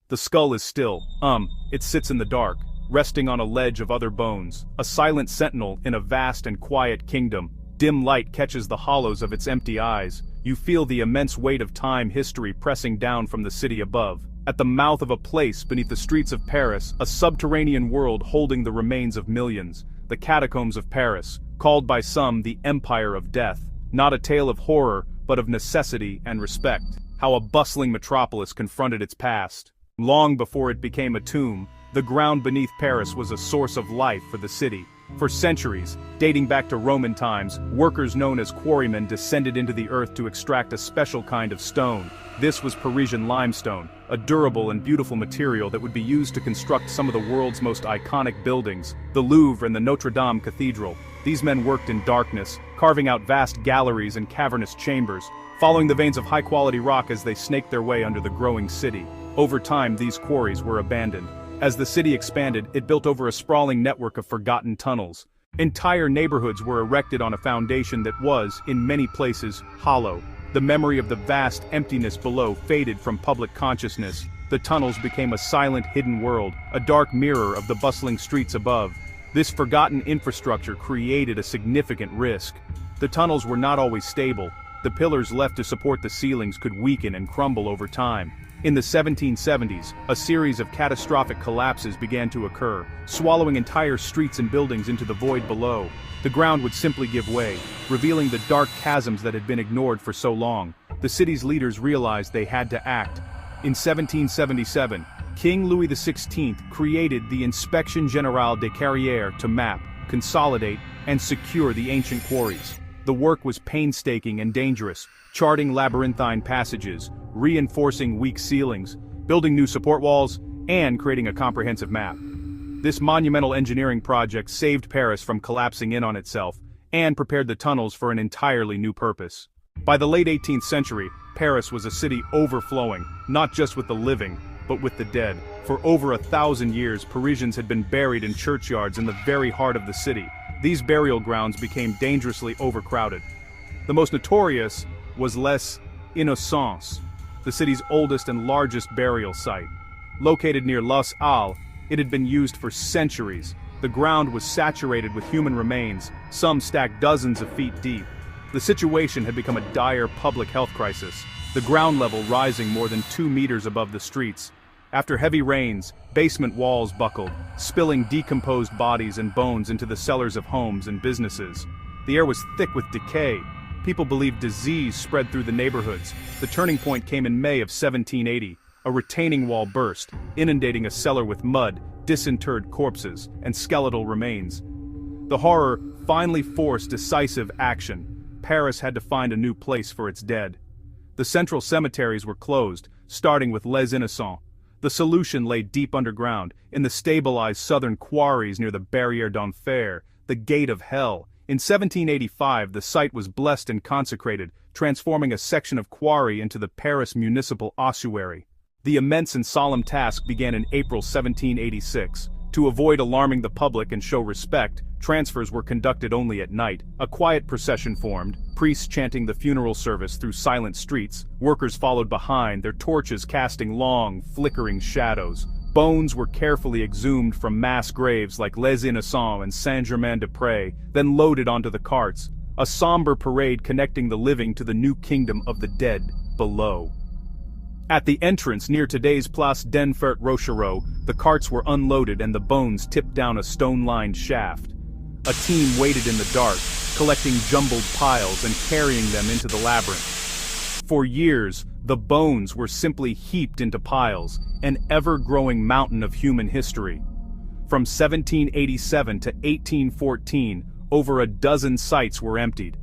The skull is still. It sits in the dark, resting on a ledge of other bones, a silent sentinel in a vast and quiet kingdom. Dim light catches the hollows of its empty eyes. You feel the immense weight of time history pressing down from the city above. At the mouth of a place beneath the streets of Paris, a subterranean world holding the remains of millions. The Catacombs of Paris, called by some the Empire of Death. Not a tale of horror, but of necessity and respect. How a bustling metropolis confronted its past. Long before it became a tomb, the ground beneath Paris was a source of life for the city. For centuries, dating back to Roman times, workers known as quarrymen descended into the earth to extract a special kind of stone. This was Parisian limestone, a durable and beautiful material that would be used to construct some of the world's most iconic buildings, the Louvre and the Notre Dame Cathedral. These men worked in darkness, carving out vast galleries and cavernous chambers, following the veins of high-quality rock as they snaked their way under the growing city. Over time, these quarries were abandoned. As the city expanded, it built over a sprawling network of forgotten tunnels. Entire neighborhoods were erected on a foundation that was, in many places, hollow. The memory of the vast emptiness below faded from public consciousness. The tunnels became a silent, hidden world, a dark mirror of the bustling streets above. This forgotten infrastructure created a significant risk. The tunnels were not always stable. The pillars left to support the ceilings could weaken and crumble over time. In the 1770s, a series of catastrophic collapses began to occur, swallowing entire streets and buildings into the void below. The ground would simply give way, revealing the dark chasms that had been ignored for so long. The city's leaders realized they had to act. In 1777, King Louis XVI created the Inspection Générale des Carrières to map, consolidate, and secure the ancient quarries. The work was painstaking and dangerous, charting labyrinthine passages, reinforcing weak ceilings, building new support walls, and creating a comprehensive map. This monumental engineering project saved Paris from collapsing in on itself, and prepared the tunnels for an entirely new purpose. By the late 18th century, Paris was a city overflowing, not just with the living, but with the dead. For over 1,000 years, Parisians had been buried in churchyards in the very heart of the city. These burial grounds became dangerously overcrowded. The most notorious was Les Innocents, the city's oldest and largest burial site. Located near Les Halles, it had been used for centuries. The ground was saturated with human remains, some stacked dozens of feet deep. The situation had become a dire public health crisis, the ground level rising more than 2 meters above the streets. After heavy rains, basement walls buckled, spilling decomposed bodies and bones into the cellars of homes and businesses. The air was thick with decay. People believed disease spread through the neighborhoods. The turning point came in May of 1780. A retaining wall burst, inundating a cellar with mud, disinterred corpses, and skeletal remains. The horror finally forced decisive action. Paris had to find a new place for its dead. The central cemeteries were closed, starting with Les Innocents. The solution lay deep underground, in the stabilized southern quarries near the Barrière d'Enfer, the Gate of Hell. In 1785, the site was blessed and consecrated, transforming a section of quarry into the Paris Municipal Ossuary. The immense and solemn task began in April 1786. To avoid alarming the public and show respect, transfers were conducted only at night. A quiet procession formed, priests chanting the funeral service through silent streets. Workers followed behind, their torches casting long, flickering shadows. Bones were carefully exhumed from mass graves like Les Innocents and Saint-Germain-des-Prés, then loaded onto the carts. A somber parade connecting the living to the new kingdom of the dead below. At the entrance near today's Place d'Enfer-Rochereau, the carts were unloaded and the bones tipped down a stone-lined shaft. A team waited in the dark, collecting jumbled piles and carrying them into the labyrinth. For years, the bones were simply heaped into piles, an ever-growing mountain of human history. From 1787 to 1814, over a dozen sites were emptied.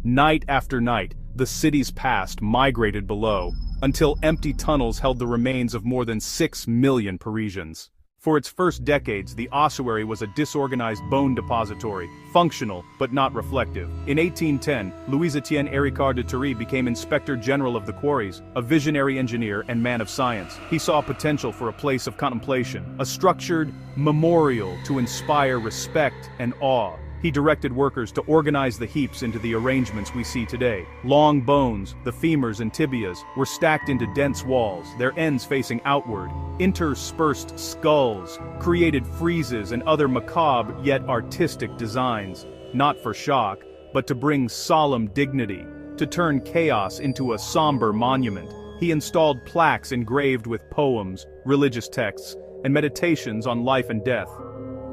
Night after night, the city's past migrated below, until empty tunnels held the remains of more than 6 million Parisians. For its first decades, the ossuary was a disorganized bone depository, functional but not reflective. In 1810, Louis-Étienne Héricard de Thury became Inspector General of the Quarries, a visionary engineer and man of science. He saw potential for a place of contemplation, a structured memorial to inspire respect and awe. He directed workers to organize the heaps into the arrangements we see today. Long bones, the femurs and tibias, were stacked into dense walls, their ends facing outward. Interspersed skulls created friezes and other macabre yet artistic designs, not for shock, but to bring solemn dignity, to turn chaos into a somber monument. He installed plaques engraved with poems, religious texts, and meditations on life and death.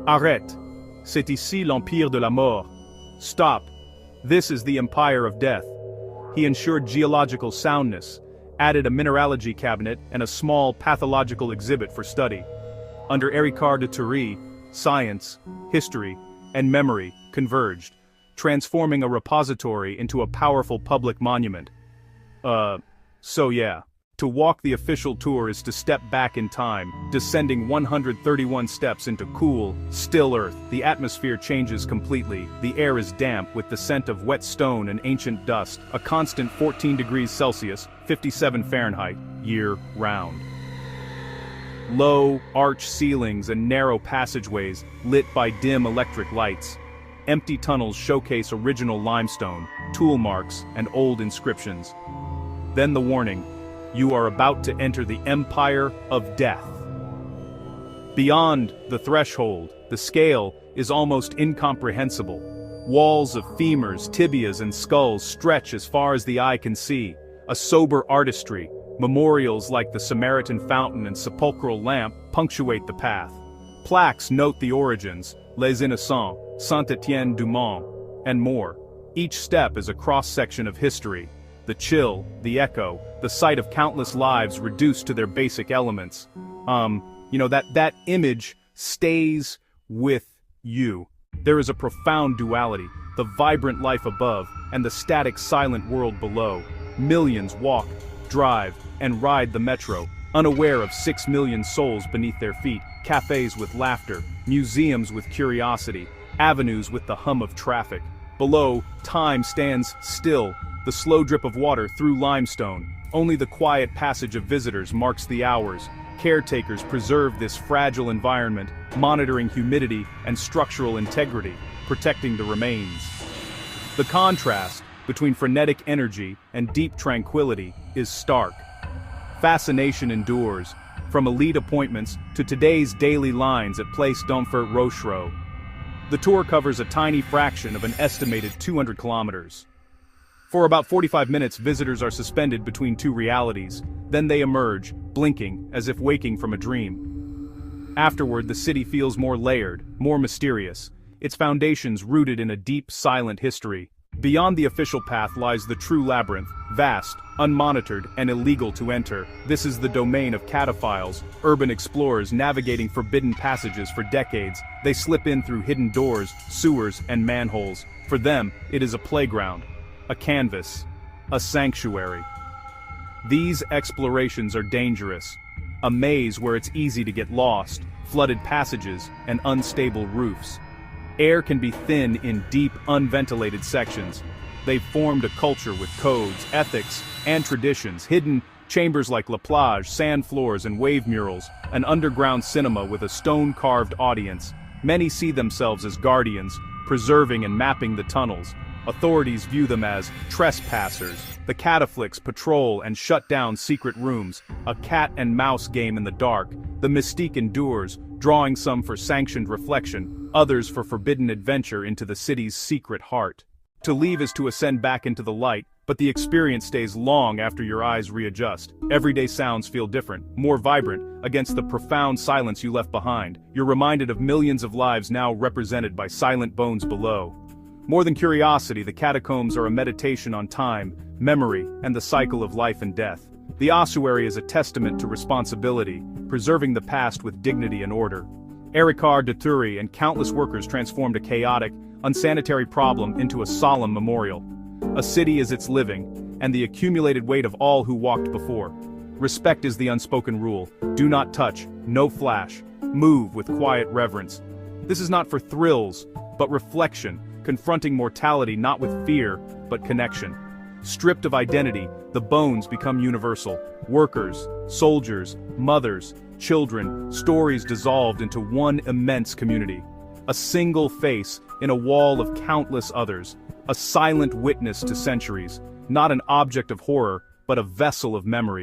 Arrête. C'est ici l'empire de la mort. Stop. This is the empire of death. He ensured geological soundness, added a mineralogy cabinet and a small pathological exhibit for study. Under Héricard de Thury, science, history, and memory converged, transforming a repository into a powerful public monument. So yeah. To walk the official tour is to step back in time, descending 131 steps into cool, still earth. The atmosphere changes completely. The air is damp with the scent of wet stone and ancient dust, a constant 14 degrees Celsius, 57 Fahrenheit, year-round. Low, arched ceilings and narrow passageways lit by dim electric lights. Empty tunnels showcase original limestone, tool marks, and old inscriptions. Then the warning. You are about to enter the empire of death. Beyond the threshold, the scale is almost incomprehensible. Walls of femurs, tibias, and skulls stretch as far as the eye can see. A sober artistry, memorials like the Samaritan fountain and sepulchral lamp punctuate the path. Plaques note the origins, Les Innocents, Saint-Étienne du Mont, and more. Each step is a cross-section of history. The chill, the echo, the sight of countless lives reduced to their basic elements. That image stays with you. There is a profound duality, the vibrant life above, and the static silent world below. Millions walk, drive, and ride the metro, unaware of 6 million souls beneath their feet, cafes with laughter, museums with curiosity, avenues with the hum of traffic. Below, time stands still, the slow drip of water through limestone. Only the quiet passage of visitors marks the hours. Caretakers preserve this fragile environment, monitoring humidity and structural integrity, protecting the remains. The contrast between frenetic energy and deep tranquility is stark. Fascination endures, from elite appointments to today's daily lines at Place d'Enfer Rochereau. The tour covers a tiny fraction of an estimated 200 kilometers. For about 45 minutes, visitors are suspended between two realities, then they emerge, blinking, as if waking from a dream. Afterward, the city feels more layered, more mysterious, its foundations rooted in a deep, silent history. Beyond the official path lies the true labyrinth, vast, unmonitored, and illegal to enter. This is the domain of cataphiles, urban explorers navigating forbidden passages for decades. They slip in through hidden doors, sewers, and manholes. For them, it is a playground, a canvas, a sanctuary. These explorations are dangerous. A maze where it's easy to get lost, flooded passages, and unstable roofs. Air can be thin in deep, unventilated sections. They've formed a culture with codes, ethics, and traditions, hidden chambers like La Plage, sand floors, and wave murals, an underground cinema with a stone-carved audience. Many see themselves as guardians, preserving and mapping the tunnels. Authorities view them as trespassers. The cataflix patrol and shut down secret rooms, a cat-and-mouse game in the dark. The mystique endures, drawing some for sanctioned reflection, others for forbidden adventure into the city's secret heart. To leave is to ascend back into the light, but the experience stays long after your eyes readjust. Everyday sounds feel different, more vibrant, against the profound silence you left behind. You're reminded of millions of lives now represented by silent bones below. More than curiosity, the catacombs are a meditation on time, memory, and the cycle of life and death. The ossuary is a testament to responsibility, preserving the past with dignity and order. Héricard de Thury and countless workers transformed a chaotic, unsanitary problem into a solemn memorial. A city is its living, and the accumulated weight of all who walked before. Respect is the unspoken rule. Do not touch, no flash. Move with quiet reverence. This is not for thrills, but reflection, confronting mortality not with fear, but connection. Stripped of identity, the bones become universal. Workers, soldiers, mothers, children, stories dissolved into one immense community. A single face in a wall of countless others, a silent witness to centuries, not an object of horror, but a vessel of memory.